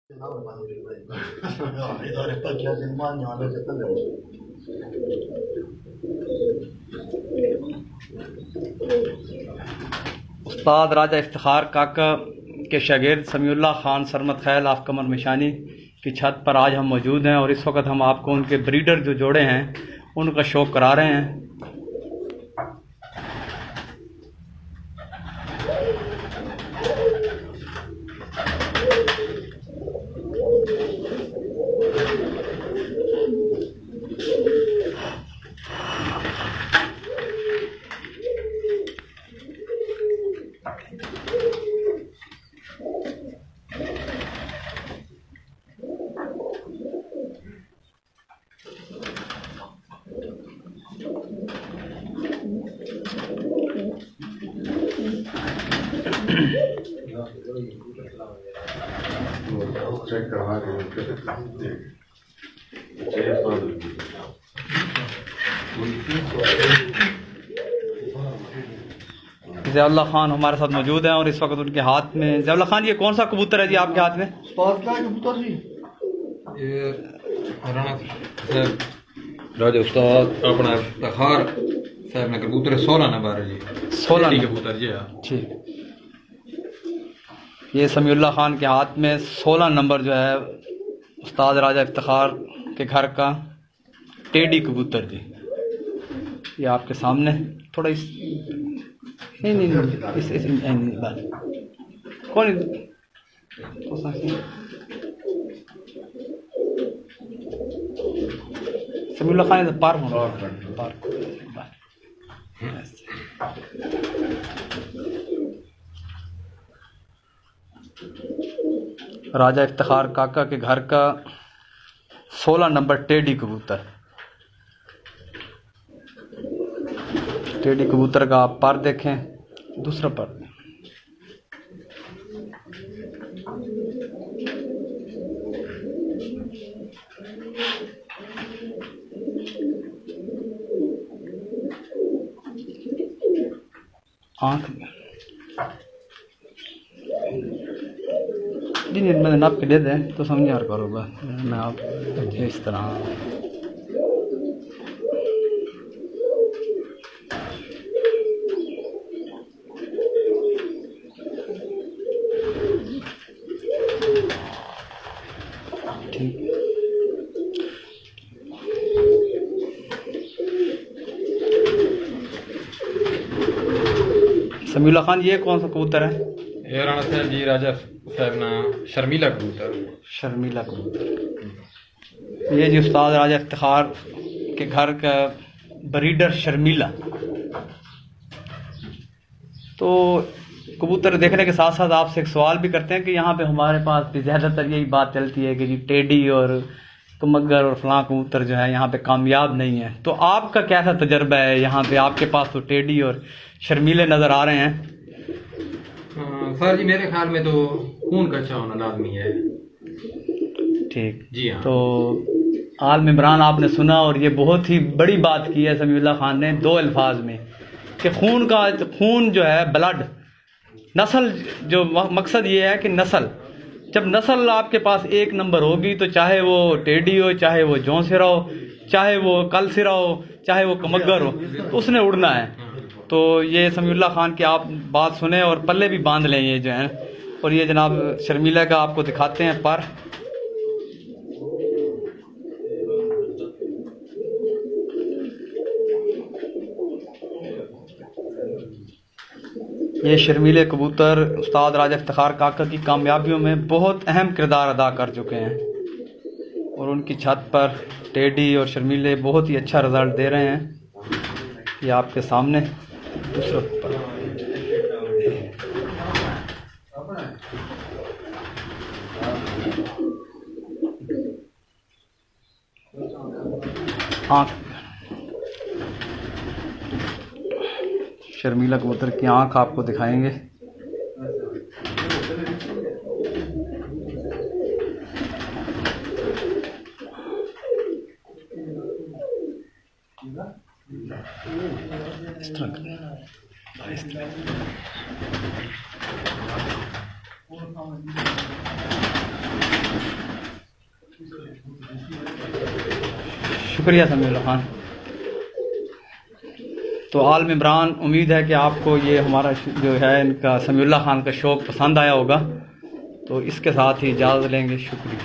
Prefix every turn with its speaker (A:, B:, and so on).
A: उस्ताद राजा इफ्तिखार काका के शागिर्द समीउल्लाह खान सरमत खैल ऑफ कमर मिशानी की छत पर आज हम मौजूद हैं और इस वक्त हम आपको उनके ब्रीडर जो जोड़े हैं उनका शौक करा रहे हैं।
B: चेक करवा
A: ज़ियाउल्लाह खान हमारे साथ मौजूद हैं और इस वक्त उनके हाथ में ज़ियाउल्लाह खान, ये कौन सा कबूतर है जी आपके हाथ में?
C: कबूतर जी, ये राजा उस्ताद अपना इफ्तिखार साहब ने कबूतर 16 नंबर है जी, 16 कबूतर जी।
A: ठीक, ये समीउल्लाह खान के हाथ में 16 नंबर जो है उस्ताद राजा इफ्तिखार के घर का टेडी कबूतर जी। ये आपके सामने थोड़ा इस नहीं कौन समीउल्लाह खान पार राजा इफ्तिखार काका के घर का 16 नंबर टेडी कबूतर। टेडी कबूतर का आप पर देखें, दूसरा पर आँख जी नहीं, मैंने नाप के दे दें तो समझ यार करोगा मैं आप इस तरह। ठीक, समीउल्लाह खान ये कौन सा कबूतर है?
C: ये राणा साहब जी राजा साहब ना शर्मीला कबूतर।
A: शर्मीला कबूतर, ये जी उस्ताद राजा इफ्तिखार के घर का ब्रीडर शर्मीला। तो कबूतर देखने के साथ साथ आपसे एक सवाल भी करते हैं कि यहाँ पे हमारे पास भी ज़्यादातर यही बात चलती है कि जी टेडी और कमगर और फलां कबूतर जो है यहाँ पे कामयाब नहीं है। तो आपका कैसा तजर्बा है यहाँ पे? आपके पास तो टेडी और शर्मीले नज़र आ रहे हैं।
C: सर जी मेरे ख्याल में तो खून का अच्छा होना लाजमी है।
A: ठीक
C: जी हाँ।
A: तो आलम इमरान आपने सुना और ये बहुत ही बड़ी बात की है समीउल्लाह खान ने 2 अल्फाज में कि खून जो है ब्लड नस्ल, जो मकसद ये है कि नस्ल, जब नस्ल आपके पास एक नंबर होगी तो चाहे वो टेडी हो, चाहे वो जौंसिरा हो, चाहे वो कलसिरा हो, चाहे वो कमगर हो, तो उसने उड़ना है। तो ये समीउल्लाह खान की आप बात सुने और पल्ले भी बांध लें ये जो है। और ये जनाब शर्मीला का आपको दिखाते हैं पर। ये शर्मीले कबूतर उस्ताद राजा इफ्तिखार काका की कामयाबियों में बहुत अहम किरदार अदा कर चुके हैं और उनकी छत पर टेडी और शर्मीले बहुत ही अच्छा रिज़ल्ट दे रहे हैं। ये आपके सामने दूसरा पर। आँख, शर्मीला कबूतर की आँख आपको दिखाएंगे। इस तरह इस तरह शुक्रिया समीउल्लाह खान। तो आलम इमरान, उम्मीद है कि आपको ये हमारा जो है इनका समीउल्लाह खान का शौक़ पसंद आया होगा। तो इसके साथ ही इजाज़त लेंगे। शुक्रिया।